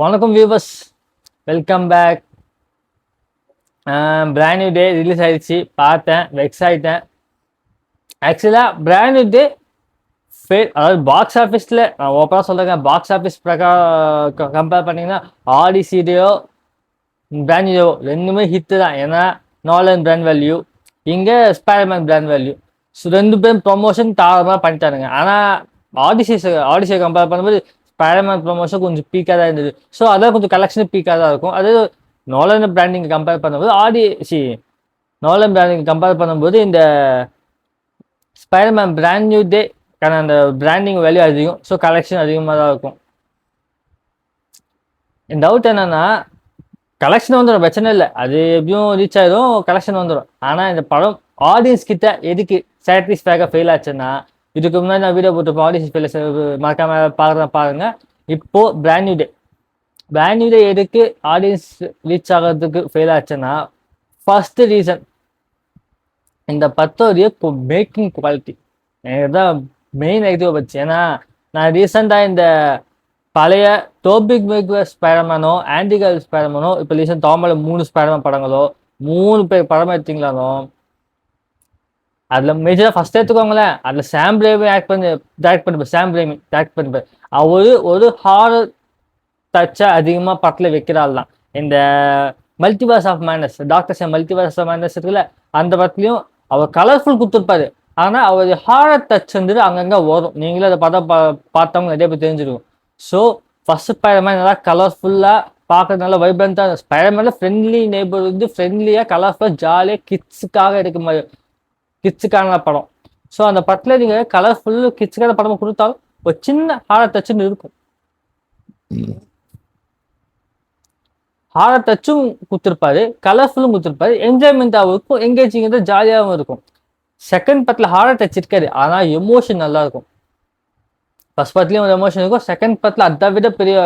வணக்கம் viewers, welcome back. Brand new day release ஆயிடுச்சு. பார்த்தேன், வெக்ஸ் ஆகிட்டேன். ஆக்சுவலாக பிராண்ட் நியூ டே அதாவது பாக்ஸ் ஆஃபீஸில் நான் ஓப்பனாக சொல்கிறேங்க. பாக்ஸ் ஆஃபீஸ் கம்பேர் பண்ணிங்கன்னா ஆடிசிடியோ பிராண்ட் நியூ ரெண்டுமே ஹிட்டு தான். ஏன்னா நாலன் பிராண்ட் வேல்யூ, இங்கே ஸ்பைடர்மேன் பிராண்ட் வேல்யூ. ஸோ ரெண்டு பேரும் ப்ரொமோஷன் தாராளமாக பண்ணிட்டாருங்க. ஆனால் ஆடிசியை கம்பேர் பண்ணும்போது ஸ்பைடர்மேன் ப்ரொமோஷன் கொஞ்சம் பீக்காக தான் இருந்தது. ஸோ அதான் கொஞ்சம் கலெக்ஷன் பீக்காக தான் இருக்கும். அது நோலன் பிராண்டிங் கம்பேர் பண்ணும்போது நோலன் பிராண்டிங் கம்பேர் பண்ணும்போது இந்த ஸ்பைடர்மேன் பிராண்ட் நியூ டே அந்த பிராண்டிங் வேல்யூ அதிகம். ஸோ கலெக்ஷன் அதிகமாக தான் இருக்கும். என் டவுட் என்னன்னா, கலெக்ஷன் வந்துடும், பிரச்சனை இல்லை. அது எப்படியும் ரீச் ஆயிடும், கலெக்ஷன் வந்துடும். ஆனால் இந்த படம் ஆடியன்ஸ் கிட்ட எதுக்கு சாட்டிஸ்ஃபேக்காக ஃபெயில் ஆச்சுன்னா, இதுக்கு முன்னாடி நான் வீடியோ போட்டுருப்போம். ஆடியன்ஸ் ஃபெயில் மறக்காம பாருங்க. இப்போ பிராண்ட் நியூ டே எதுக்கு ஆடியன்ஸ் ரீச் ஆகிறதுக்கு ஃபெயில் ஆச்சுன்னா, ஃபர்ஸ்ட் ரீசன் இந்த பத்தோடைய மேக்கிங் குவாலிட்டி தான் மெயின் நெகட்டிவ் பச்சு. ஏன்னா நான் ரீசெண்டாக இந்த பழைய டோபிக் மேக்வேர் ஸ்பைடர்மேனோ ஆண்டிகல் ஸ்பைடர்மேனோ இப்போ ரீசெண்ட் டாமோட 3 ஸ்பைடர்மேன் படங்களோ 3 பேர் படமாக எடுத்தீங்களானோ, அதில் மேஜராக ஃபர்ஸ்ட் எடுத்துக்கோங்களேன். அதில் சாம் ரேமி டேரக்ட் பண்ணிப்பார். ஒரு ஹாரர் டச்சை அதிகமாக படத்தில் வைக்கிறாள் தான். இந்த multiverse of madness, doctor multiverse of madness இருக்குல்ல, அந்த படத்துலையும் அவர் கலர்ஃபுல் கொடுத்துருப்பாரு. ஆனால் அவர் ஹாரர் டச் வந்துட்டு அங்கங்கே வரும். நீங்களே அதை பார்த்தவங்க நிறைய பேர் தெரிஞ்சிருக்கும். ஸோ ஃபர்ஸ்ட் ஸ்பைடர்மேன் நல்லா கலர்ஃபுல்லாக பார்க்கறது நல்லா வைப்ரண்ட்டாக, ஸ்பைடர்மேனில் ஃப்ரெண்ட்லி நெய்பர் வந்து ஃப்ரெண்ட்லியாக கலர்ஃபுல்லாக ஜாலியாக கிட்ஸுக்காக எடுக்க மாதிரி கிட்ஸுக்கான படம். ஸோ அந்த படத்தில் நீங்கள் கலர்ஃபுல் கிட்ஸுக்கான படமாக கொடுத்தாலும் ஒரு சின்ன ஹாரர் டச்சுன்னு இருக்கும். ஹாரர் டச்சும் கொடுத்துருப்பாரு, கலர்ஃபுல்லும் கொடுத்துருப்பாரு, என்ஜாய்மெண்ட்டாகவும் இருக்கும், எங்கேஜிங் ஜாலியாகவும் இருக்கும். செகண்ட் படத்தில் ஹாரர் டச் இருக்காது, ஆனால் எமோஷன் நல்லா இருக்கும். ஃபர்ஸ்ட் படத்துலேயும் ஒரு எமோஷன் இருக்கும், செகண்ட் படத்தில் அதை விட பெரிய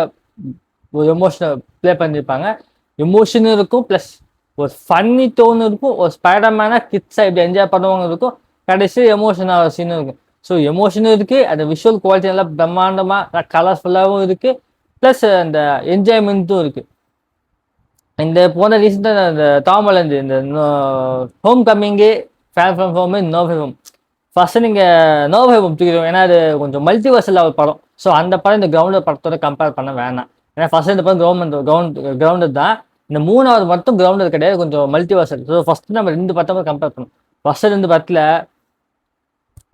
ஒரு எமோஷனை ப்ளே பண்ணியிருப்பாங்க. எமோஷனும் இருக்கும், ப்ளஸ் ஒரு ஃபன்னி டோன் இருக்கும். ஒரு ஸ்பைடர்மேனாக கிட்ஸாக இப்படி என்ஜாய் பண்ணுவாங்க இருக்கும். கடைசி எமோஷனாக சீனும் இருக்கும். ஸோ எமோஷனும் இருக்குது, அந்த விஷுவல் குவாலிட்டி நல்லா பிரம்மாண்டமாக கலர்ஃபுல்லாகவும் இருக்குது, ப்ளஸ் அந்த என்ஜாய்மெண்ட்டும் இருக்குது. இந்த போன ரீசெண்டாக இந்த டாமலந்து இந்த homecoming far from home no way home. First நீங்கள் நோ வே ஹோம் தூக்கிடுவோம், ஏன்னா அது கொஞ்சம் மல்டிவர்ஸில் ஒரு படம். ஸோ அந்த படம் இந்த கிரவுண்டட் படத்தோட கம்பேர் பண்ண வேணாம். ஏன்னா ஃபர்ஸ்ட் இந்த படம் கிரவுண்டட் தான். இந்த 3வது மட்டும் கிரவுண்டட் கிடையாது, கொஞ்சம் மல்டிவர்சல். ஸோ ஃபர்ஸ்ட் நம்ம 2 படத்தை கம்பேர் பண்ணணும். ஃபர்ஸ்ட் 2 படத்தில்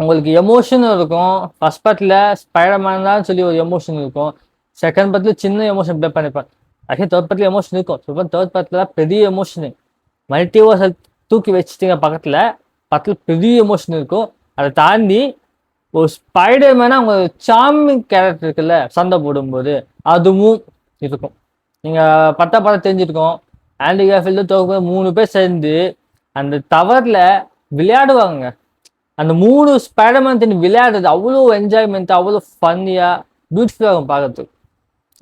உங்களுக்கு எமோஷனும் இருக்கும். ஃபர்ஸ்ட் படத்தில் ஸ்பைடர்மேன் தான் சொல்லி ஒரு எமோஷன் இருக்கும். செகண்ட் படத்தில் சின்ன எமோஷன் ப்ளே பண்ணிப்பாங்க. ஆக்சுவலி தேர்ட் படத்தில் எமோஷன் இருக்கும். ஸோ தேர்ட் படத்தில் பெரிய எமோஷனு மல்டிவர்சல் தூக்கி வச்சுட்டீங்க. படத்தில் பெரிய எமோஷன் இருக்கும். அதை தாண்டி ஒரு ஸ்பைடர்மேனா அவங்க சார்மிங் கேரக்டர் இருக்குல்ல, சண்டை போடும்போது அதுவும் இருக்கும். நீங்கள் படம் தெரிஞ்சிருக்கோம். ஆண்டி கார்ஃபீல்டு தோக்கு 3 பேர் சேர்ந்து அந்த டவரில் விளையாடுவாங்க. அந்த 3 ஸ்பைடர்மேன் தெரிஞ்சு விளையாடுறது அவ்வளோ என்ஜாய்மெண்ட், அவ்வளோ ஃபன்னியாக பியூட்டிஃபுல்லாக இருக்கும் பார்க்கறதுக்கு.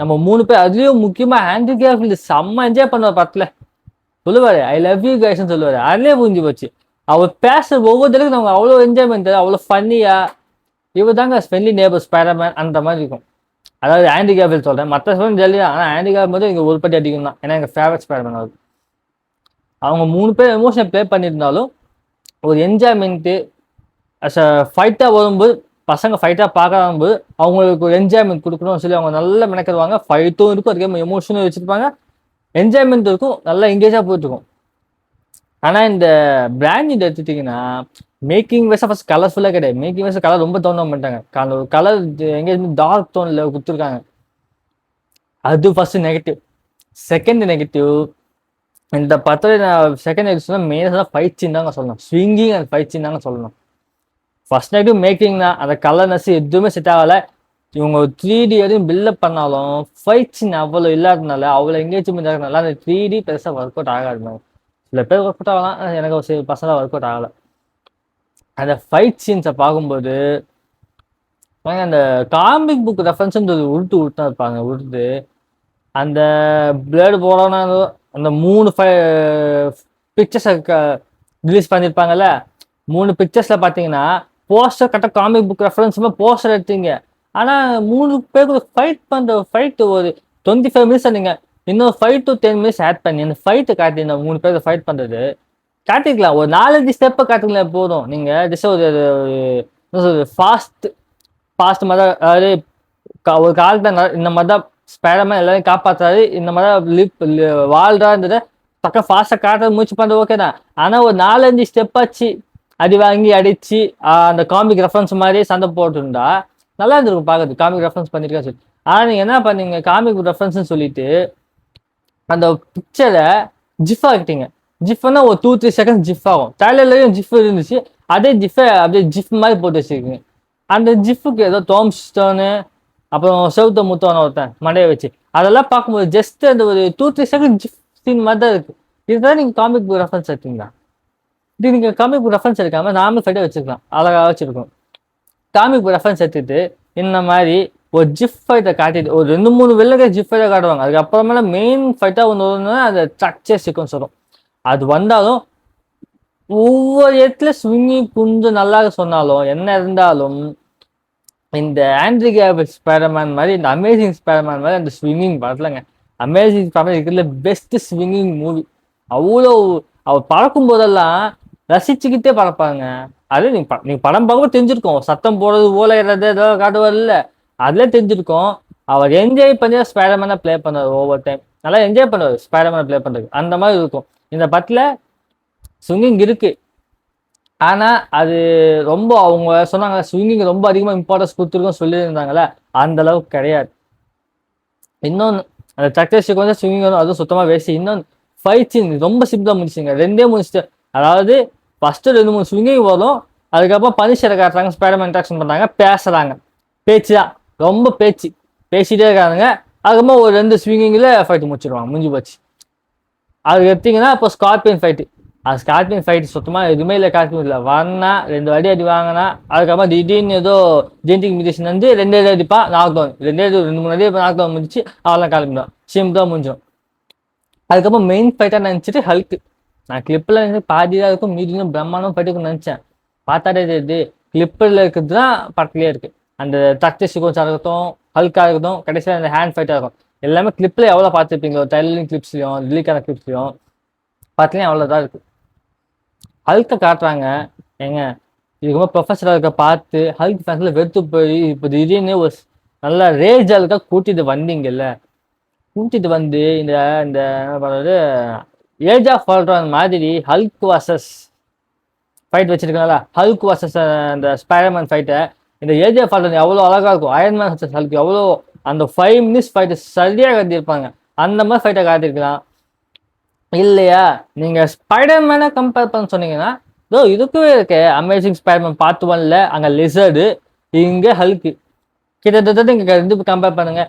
நம்ம 3 பேர், அதுலேயும் முக்கியமாக ஆண்டி கார்ஃபீல்டு செம்ம என்ஜாய் பண்ணுவார் படத்தில். சொல்லுவார் ஐ லவ் யூ கைஸ்ன்னு சொல்லுவார். அதுலேயே புரிஞ்சு போச்சு. அவர் பேசுற ஒவ்வொருத்தருக்கும் நமக்கு அவ்வளோ என்ஜாய்மெண்ட், அவ்வளோ ஃபன்னியாக. இவர் தாங்க ஃப்ரெண்ட்லி நேபர் ஸ்பைடர்மேன் அந்த மாதிரி இருக்கும். அதாவது ஆண்டி கார்ஃபீல்டு சொல்கிறேன், மற்ற ஸ்பைடர்மேன் ஜாலியாக. ஆனால் ஆண்டி கார்ஃபீல்டு இங்கே ஒரு பட்டி அதிகம் தான். ஏன்னா எங்கள் ஃபேவரட் ஸ்பைடர்மேன் அவர். அவங்க 3 பேர் எமோஷனை ப்ளே பண்ணியிருந்தாலும் ஒரு என்ஜாய்மெண்ட்டு அஸ் அ ஃபைட்டாக வரும்போது, பசங்க ஃபைட்டாக பார்க்கும்போது அவங்களுக்கு ஒரு என்ஜாய்மெண்ட் கொடுக்கணும்னு சொல்லி அவங்க நல்லா மெனக்கிடுவாங்க. ஃபைட்டும் இருக்கும், அதுக்கே எமோஷனும் வச்சுருப்பாங்க, என்ஜாய்மெண்ட் இருக்கும், நல்லா எங்கேஜாக போயிட்டுருக்கும். ஆனால் இந்த பிராண்ட் இது எடுத்துட்டிங்கன்னா மேக்கிங் வைஸாக ஃபஸ்ட் கலர்ஃபுல்லாக கிடையாது. மேக்கிங் வைஸாக கலர் ரொம்ப தோண மாட்டாங்க. கலர் எங்கேயுமே டார்க் டோனில் கொடுத்துருக்காங்க. அது ஃபஸ்ட்டு நெகட்டிவ். செகண்ட் நெகட்டிவ், இந்த படத்தில் செகண்ட் நெகட்டிவ் சொன்னால் மெயினாக ஃபைட் சீன் தாங்க சொல்லணும். ஸ்விங்கிங் அண்ட் ஃபைட் சீன் தாங்க சொல்லணும். ஃபர்ஸ்ட் நெகட்டிவ் மேக்கிங் தான். அந்த கலர்னஸ் எதுவுமே செட் ஆகலை. இவங்க 3D எதுவும் பில்டப் பண்ணாலும் ஃபைட் சீன் அவ்வளோ இல்லாததுனால, அவ்வளோ எங்கேஜ்மெண்ட் ஆகிறதுனால அந்த 3D பெருசாக ஒர்க் அவுட் ஆகாது. சில பேர் ஒர்க் அவுட் ஆகலாம், எனக்கு ஒரு சில பசங்களாக ஒர்க் அவுட் ஆகலை. அந்த ஃபைட் சீன்ஸை பார்க்கும்போது அந்த காமிக் புக் ரெஃபரன்ஸ் உருட்டா இருப்பாங்க. அந்த பிளேடு போடணும். அந்த 3 பிக்சர்ஸை ரிலீஸ் பண்ணியிருப்பாங்கல்ல, 3 பிக்சர்ஸில் பார்த்தீங்கன்னா போஸ்டர் கரெக்டாக காமிக் புக் ரெஃபரன்ஸுமே போஸ்டர் எடுத்தீங்க. ஆனால் 3 பேருக்கு ஃபைட் பண்ணுற ஃபைட்டு ஒரு 25 மினிட்ஸ் நீங்க இன்னும் 5 to 10 மினிட்ஸ் ஆட் பண்ணி அந்த ஃபைட்டு காட்டி இந்த 3 பேர் ஃபைட் பண்றது காட்டிக்கலாம். ஒரு 4-5 ஸ்டெப்பை காட்டுங்களேன் போதும். நீங்க ஜஸ்ட் ஒரு ஃபாஸ்ட் ஃபாஸ்ட் மாதிரி, அதாவது ஒரு காலத்தை இந்த மாதிரி தான் ஸ்பைடர்மேன் எல்லாரையும் காப்பாத்துறாரு, இந்த மாதிரி வாழ்றான்றத பக்கம் ஃபாஸ்ட்டாக காட்டுறது முயற்சி பண்ணுறது ஓகே தான். ஆனால் ஒரு 4-5 ஸ்டெப்பாச்சு அடி வாங்கி அடிச்சு அந்த காமிக் ரெஃபரன்ஸ் மாதிரி சண்டை போட்டுருந்தா நல்லா இருந்திருக்கும் பார்க்குறது. காமிக் ரெஃபரன்ஸ் பண்ணிருக்கா சொல்லி. ஆனால் நீங்கள் என்ன பண்ணீங்க, காமிக் ரெஃபரன்ஸ்னு சொல்லிட்டு அந்த பிக்சரை ஜிஃப் ஆகிட்டீங்க. ஜிஃப்னா ஒரு 2-3 செகண்ட்ஸ் ஜிஃப் ஆகும். ட்ரைலர்லையும் ஜிஃப் இருந்துச்சு, அதே ஜிஃபை அப்படியே ஜிஃப் மாதிரி போட்டு வச்சிருக்கீங்க. அந்த ஜிஃபுக்கு ஏதோ டோம் ஸ்டோனு அப்புறம் செவுத்த முத்தவன ஒருத்தன் மண்டையை வச்சு அதெல்லாம் பார்க்கும்போது ஜஸ்ட் அந்த ஒரு 2-3 செகண்ட் ஜிஃப் சீன் மாதிரி தான் இருக்கு. இதுதான் நீங்கள் காமிக் புக் ரெஃபரன்ஸ் எடுத்தீங்களா? இது நீங்கள் காமிக் புக் ரெஃபரன்ஸ் எடுக்காம நார்மல் ஃபைட்டை வச்சுருக்கலாம், அழகாக வச்சுருக்கோம். காமிக் புக் ரெஃபரன்ஸ் எடுத்துட்டு இந்த மாதிரி ஒரு ஜிஃப் ஃபைட்டை காட்டிட்டு ஒரு 2-3 வெளில ஜிஃப் ஃபைட்டை காட்டுவாங்க. அதுக்கப்புறமேல மெயின் ஃபைட்டாக ஒன்று வரும்னா அந்த ஸ்ட்ரக்சர் சீக்வன்ஸ் வரும். அது வந்தாலும் ஒவ்வொரு இடத்துல ஸ்விங்கிங் கொஞ்சம் நல்லா சொன்னாலும் என்ன இருந்தாலும் இந்த ஆண்ட்ரி கேவில் ஸ்பைடர்மேன் மாதிரி, இந்த அமேசிங் ஸ்பைடர்மேன் மாதிரி அந்த ஸ்விங்கிங் படத்துலங்க. அமேசிங் ஸ்பைடர்மேன் இருக்கிறதுல பெஸ்ட் ஸ்விங்கிங் மூவி. அவ்வளோ அவர் பறக்கும் போதெல்லாம் ரசிச்சுக்கிட்டே பறப்பாங்க. அது நீங்க படம் பார்க்கும்போது தெரிஞ்சிருக்கோம், சத்தம் போடுறது ஓலைறது ஏதோ காட்டுவார்ல, அதுல தெரிஞ்சிருக்கோம். அவர் என்ஜாய் பண்ணி ஸ்பைடர்மேனை ப்ளே பண்ணுவார். ஒவ்வொரு டைம் நல்லா என்ஜாய் பண்ணுவார் ஸ்பைடர்மேனை ப்ளே பண்றது. அந்த மாதிரி இருக்கும். இந்த படத்துல ஸ்விங்கிங் இருக்கு, ஆனா அது ரொம்ப அவங்க சொன்னாங்க ஸ்விங்கிங் ரொம்ப அதிகமா இம்பார்ட்டன்ஸ் கொடுத்துருக்கோம் சொல்லியிருந்தாங்களே, அந்த அளவுக்கு கிடையாது. இன்னொன்று அந்த சக்தேஷுக்கு வந்து ஸ்விங்கிங் வரும், அதுவும் சுத்தமா வேஸ்ட். இன்னொன்று ஃபைட் சீன் ரொம்ப சிம்பிளா முடிச்சுங்க, 2 முடிச்சுட்டு. அதாவது ஃபர்ஸ்ட் 2-3 ஸ்விங்கிங் வரும், அதுக்கப்புறம் பனிஷரை காட்டுறாங்க, ஸ்பைடர்மேன் இன்ட்ராக்ஷன் பண்றாங்க, பேசுறாங்க, பேச்சு தான், ரொம்ப பேசிட்டே இருக்காங்க. அதுக்கப்புறம் ஒரு 2 ஸ்விங்கிங்ல ஃபைட் முடிச்சிருவாங்க, முடிஞ்சு போச்சு. அது எடுத்தீங்கன்னா இப்போ ஸ்கார்பியன் ஃபைட்டு, அது ஸ்கார்பியன் ஃபைட் சுத்தமாக எதுவுமே இல்லை. கார்பியன் இல்லை, வரனா 2 அடி வாங்கினா அதுக்கப்புறம் திடீர்னு ஏதோ ஜென்டிக் மியூட்டேஷன் வந்து 2 அடி அடிப்பான், நாக் டவுன். 2-3 அடி நாக் டவுன் முடிச்சு அவெல்லாம் கிளம்பிடும், சிம்பிளாக முடிஞ்சிடும். அதுக்கப்புறம் மெயின் ஃபைட்டாக நினச்சிட்டு ஹல்க்கு. நான் கிளிப்பில் நினைச்சு பாதி தான் இருக்கும், மீடியம் பிரம்மாண்டம் ஃபைட்டுக்கு நினச்சேன். பார்த்தாலே இது கிளிப்பில் இருக்கிறது தான் பக்கத்துலேயே இருக்கு. அந்த தக்ட சீக்வன்ஸாக இருக்கட்டும், ஹல்காக இருக்கட்டும், கடைசியில் அந்த ஹேண்ட் ஃபைட்டாக இருக்கும், எல்லாமே கிளிப்பில் எவ்வளோ பார்த்துருப்பீங்களோ, டைலரிங் கிளிப்ஸ்லையும் ரிலீக்கான கிளிப்ஸ்லையும் பார்த்துலையும் அவ்வளோதான் இருக்கு. ஹல்கை காட்டுறாங்க ஏங்க, இதுக்கு ப்ரொஃபஸராக இருக்க பார்த்து ஹல்க் ஃபேன்ஸில் வெறுத்து போய் இப்போ திடீர்னு ஒரு நல்லா ரேஜ் ஹல்கா கூட்டிட்டு வந்தீங்கல்ல, கூட்டிட்டு வந்து இந்த இந்த என்ன பண்ணுறது ஏஜ் ஆஃப் ஆல்ட்ரான் மாதிரி ஹல்க் வாசஸ் ஃபைட் வச்சிருக்கனால, ஹல்க் வாசஸ் அந்த ஸ்பைடர்மேன் ஃபைட்டை இந்த ஏஜ் ஆஃப் ஆல்ட்ரான் எவ்வளோ அழகாக இருக்கும். அயன்மேன் வர்சஸ் ஹல்க் எவ்வளோ அந்த 5 மினிட்ஸ் ஃபைட்டை சரியாக காட்டியிருப்பாங்க. அந்த மாதிரி ஃபைட்டை காட்டியிருக்கலாம் இல்லையா? நீங்க ஸ்பைடர்மேனை கம்பேர் பண்ண சொன்னீங்கன்னா இதுக்குவே இருக்கு. அமேசிங் ஸ்பைடர்மேன் பார்ட் 1ல அங்க லிசர்டு, இங்க ஹல்க்கு. கிட்டத்தட்ட நீங்க 2 கம்பேர் பண்ணுங்க.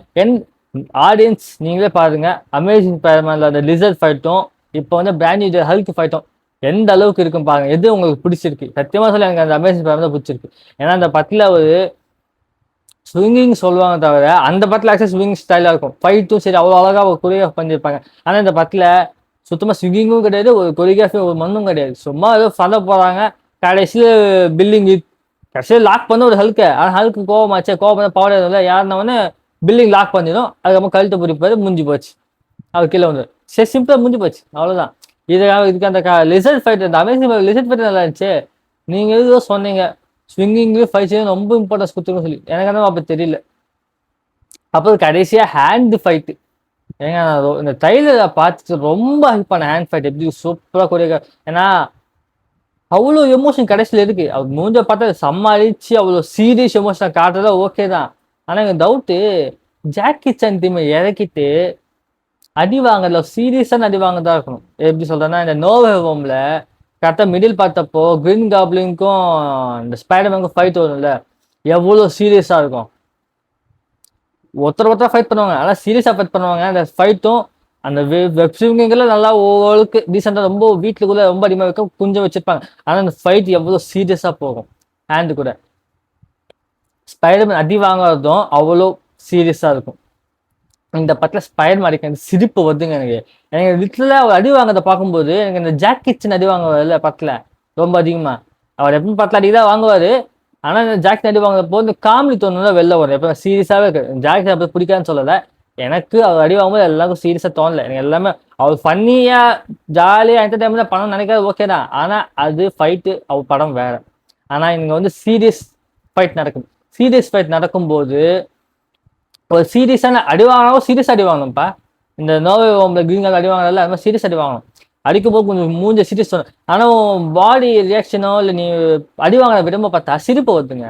ஆடியன்ஸ் நீங்களே பாருங்க, அமேசிங் ஸ்பைடர்மேன்ல அந்த லிசர்ட் ஃபைட்டும் இப்போ வந்து பிராண்ட் நியூ ஹல்க் ஃபைட்டும் எந்த அளவுக்கு இருக்கும் பாருங்க. எது உங்களுக்கு பிடிச்சிருக்கு? சத்தியமா சொல்லி எனக்கு அந்த அமேசிங் ஸ்பைடர்மேன் தான் பிடிச்சிருக்கு. ஏன்னா அந்த படத்துல ஒரு ஸ்விங்கிங் சொல்லுவாங்க தவிர அந்த படத்துல ஆக்சுவலி ஸ்விங்கிங் ஸ்டைலா இருக்கும், ஃபைட்டும் சரி அவ்வளோ அழகா ஒரு கொரியோகிராஃப் பண்ணியிருப்பாங்க. ஆனா இந்த படத்துல சுத்தமாக ஸ்விங்கிங்கும் கிடையாது, ஒரு கொரியோகிராஃபி ஒரு மண்ணும் கிடையாது. சும்மா ஏதோ சண்டை போகிறாங்க, கடைசியில் பில்டிங் கடைசியில் லாக் பண்ண ஒரு ஹல்க்கு. ஆனால் ஹல்க்கு கோவமாச்சே, கோவம் பண்ண பவர் இல்லை, யாருன்னா பில்டிங் லாக் பண்ணிடும், அதுக்கப்புறம் கழுத்தை பிடிப்பாரு, முடிஞ்சு போச்சு, அவர் கீழே வந்து சரி சிம்பிளாக முடிஞ்சு போச்சு, அவ்வளோதான். இதுக்கு அந்த லிசர்ட் ஃபைட், அந்த அமேசிங் லிசர்ட் ஃபைட் நல்லா இருந்துச்சு. நீங்கள் எதுவோ சொன்னீங்க ஸ்விங்கிங்லேயும் ஃபைட் செய்ய ரொம்ப இம்பார்ட்டன்ஸ் கொடுத்துருன்னு சொல்லி, எனக்கு அந்த அப்போ தெரியல. அப்புறம் கடைசியாக ஹேண்ட் ஃபைட்டு ஏங்க, நான் இந்த ட்ரைலரை பார்த்துட்டு ரொம்ப ஹெல்ப் பண்ண ஹேண்ட் ஃபைட் எப்படி சூப்பராக கொரியோகிராஃப். ஏன்னா அவ்வளோ எமோஷன் கடைசியில் இருக்கு. அவர் மூஞ்ச பார்த்தா சமாளிச்சு அவ்வளோ சீரியஸ் எமோஷனை காட்டுறதா ஓகே தான். ஆனால் எனக்கு டவுட்டு, ஜாக்கி சான் டீமை இறக்கிட்டு அடி வாங்கல, சீரியஸான அடி வாங்கதான் இருக்கணும். எப்படி சொல்றேன்னா, இந்த நோவே ஹோம்ல கரெக்டாக மிடில் பார்த்தப்போ கிரீன் காப்ளிங்க்கும் இந்த ஸ்பைடர்மேனுக்கும் ஃபைட் வரும்ல, எவ்வளோ சீரியஸாக இருக்கும். ஒருத்தர் ஃபைட் பண்ணுவாங்க, ஆனால் சீரியஸாக ஃபைட் பண்ணுவாங்க. அந்த ஃபைட்டும் அந்த வெப் ஸ்விங்கிங்கில் நல்லா ஓரளவுக்கு டீசெண்டாக, ரொம்ப வீட்டுக்குள்ளே ரொம்ப அடிமை வைக்க கொஞ்சம் வச்சிருப்பாங்க. ஆனால் அந்த ஃபைட் எவ்வளோ சீரியஸாக போகும். ஹேண்டு கூட ஸ்பைடர்மேன் அடி வாங்குறதும் அவ்வளோ சீரியஸாக இருக்கும். இந்த படத்தில் ஸ்பைடர்மேன் அடிக்க சிரிப்பு வருதுங்க எனக்கு லிட்டரலாக அவர் அடி வாங்குறத பார்க்கும்போது எனக்கு இந்த ஜாக்கி சான் அடி வாங்குவார்ல படத்தில் ரொம்ப அதிகமாக. அவர் எப்பவும் படத்தில் அடி தான் வாங்குவார், ஆனால் இந்த ஜாக்கி அடி வாங்குறப்போ இந்த காமெடி தோணுதான் வெளில வரும். எப்போ சீரியஸாகவே இருக்கு. ஜாக்கி அப்படி பிடிக்காதுன்னு சொல்லலை, எனக்கு அவர் அடி வாங்கும்போது எல்லாருக்கும் சீரியஸாக தோணல. எனக்கு எல்லாமே அவர் ஃபன்னியாக ஜாலியாக என்டர்டைன்மெண்ட்டாக படம் நினைக்கிறது ஓகே தான். ஆனால் அது ஃபைட்டு அவர் படம் வேற. ஆனால் இங்கே வந்து சீரியஸ் ஃபைட் நடக்கும். சீரியஸ் ஃபைட் நடக்கும்போது ஒரு சீரியஸான அடி வாங்கினாலும் சீரியஸ் அடி வாங்கணும்ப்பா. இந்த நோவே ஓம்பல கிரீன் கலர் அடி வாங்கினால அது மாதிரி சீரியஸ் அடி வாங்கணும். அடிக்கும்போது கொஞ்சம் மூஞ்ச சீரியஸ் தோணும். ஆனால் பாடி ரியாக்ஷனோ இல்லை நீ அடி வாங்கின விடம்ப பார்த்தா சிரிப்பு வருதுங்க.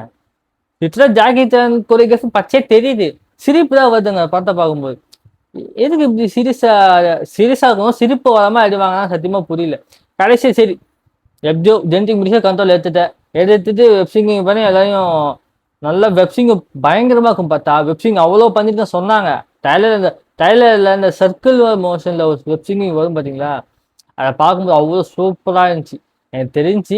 லிட்டரலாக ஜாக்கி சான் கொரியோகிராஃபி பச்சையே தெரியுது. சிரிப்பு தான் வருதுங்க படத்தை பார்க்கும்போது. எதுக்கு இப்படி சீரியஸா இருக்கணும், சிரிப்பு வராம அடி வாங்கினா சத்தியமா புரியல. கடைசி சரி எப்படியோ ஜென்டிக் முடிச்சா கண்ட்ரோல் எடுத்துட்டு வெப்சிங்கிங் பண்ணி எல்லாரையும் நல்லா வெப்சிங் பயங்கரமா இருக்கும். பார்த்தா வெப்சிங் அவ்வளோ பண்ணிட்டு சொன்னாங்க. டைலர்ல இந்த சர்க்கிள் மோஷன்ல ஒரு வெப்சிங்கிங் வரும் பார்த்தீங்களா, அதை பார்க்கும்போது அவ்வளோ சூப்பராக இருந்துச்சு. எனக்கு தெரிஞ்சு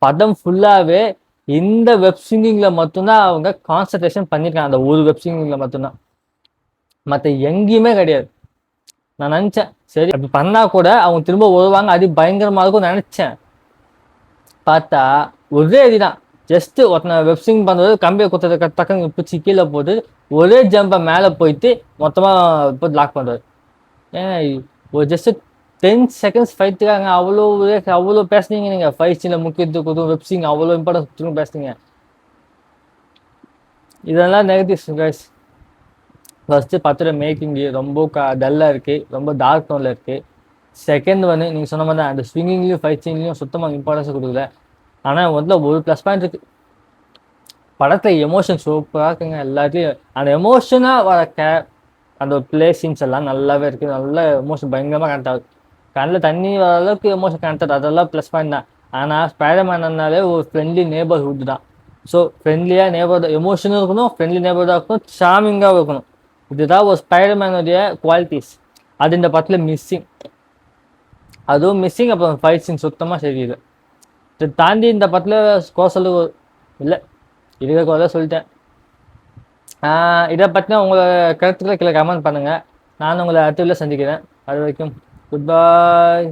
படம் ஃபுல்லாகவே இந்த வெப்சிங்கிங்ல மட்டும்தான் அவங்க கான்சன்ட்ரேஷன் பண்ணியிருக்காங்க. அந்த ஒரு வெப்சிங்கிங்ல மட்டும்தான், மற்ற எங்கேயுமே கிடையாது. நான் நினச்சேன் சரி அப்படி பண்ணா கூட அவங்க திரும்ப வருவாங்க, அது பயங்கரமாக இருக்கும் நினச்சேன். பார்த்தா ஒரே இதுதான். ஜஸ்ட் ஒருத்தனை வெப்சிங் பண்ணுறது கம்பியை குத்துறது டக்குன்னு பிடிச்சி கீழே போட்டு ஒரே ஜம்பை மேலே போயிட்டு மொத்தமாக போட்டு லாக் பண்ணுறது. ஏன் ஒரு ஜஸ்ட் 10 செகண்ட்ஸ் ஃபைட்டுக்காங்க அவ்வளோ பேசுனீங்க நீங்கள். ஃபைட் சீனில் முக்கியத்துவம் வெப்சிங் அவ்வளோ இம்பார்ட்டன்ஸ் பேசுனீங்க. இதெல்லாம் நெகட்டிவ்ஸ் கைஸ். ஃபர்ஸ்ட் படத்தோட மேக்கிங் ரொம்ப டல்லாக இருக்குது, ரொம்ப டார்க் டோனில் இருக்குது. செகண்ட் வந்து நீங்கள் சொன்ன மாதிரி தான் அந்த ஸ்விங்கிங்லேயும் ஃபைட் சீன்லேயும் சுத்தமாக இம்பார்ட்டன்ஸ் கொடுக்கல. ஆனால் முதல்ல ஒரு ப்ளஸ் பாயிண்ட் இருக்குது, படத்தில் எமோஷன் சூப்பராக இருக்குங்க. எல்லாத்தையும் அந்த எமோஷனாக வர அந்த பிளே சீன்ஸ் எல்லாம் நல்லாவே இருக்குது. நல்ல எமோஷன் பயங்கரமாக கனெக்ட் ஆகுது. கண்ணில் தண்ணி வர அளவுக்கு எமோஷன் கனெக்ட் ஆகுது. அதெல்லாம் ப்ளஸ் பாயிண்ட் தான். ஆனால் ஸ்பைடர்மேன்னாலே ஒரு ஃப்ரெண்ட்லி நேபர்ஹுட் தான். ஸோ ஃப்ரெண்ட்லியாக எமோஷனும் இருக்கணும், ஃப்ரெண்ட்லி நேபர்டாக இருக்கணும், சாமிங்காக இருக்கணும். இதுதான் ஒரு ஸ்பைடர்மேனுடைய குவாலிட்டிஸ். அது இந்த படத்தில் மிஸ்ஸிங். அதுவும் மிஸ்ஸிங். அப்புறம் ஃபைட் சீன் சுத்தமாக சரியில்லை. இதை தாண்டி இந்த படத்தில் கோசலு இல்லை, இருக்கிற கோதை சொல்லிட்டேன். இதை பற்றின உங்களை கருத்துக்களை கீழே கமெண்ட் பண்ணுங்கள். நான் உங்களை அடுத்த வீடியோவில் சந்திக்கிறேன். அது வரைக்கும் குட் பாய்.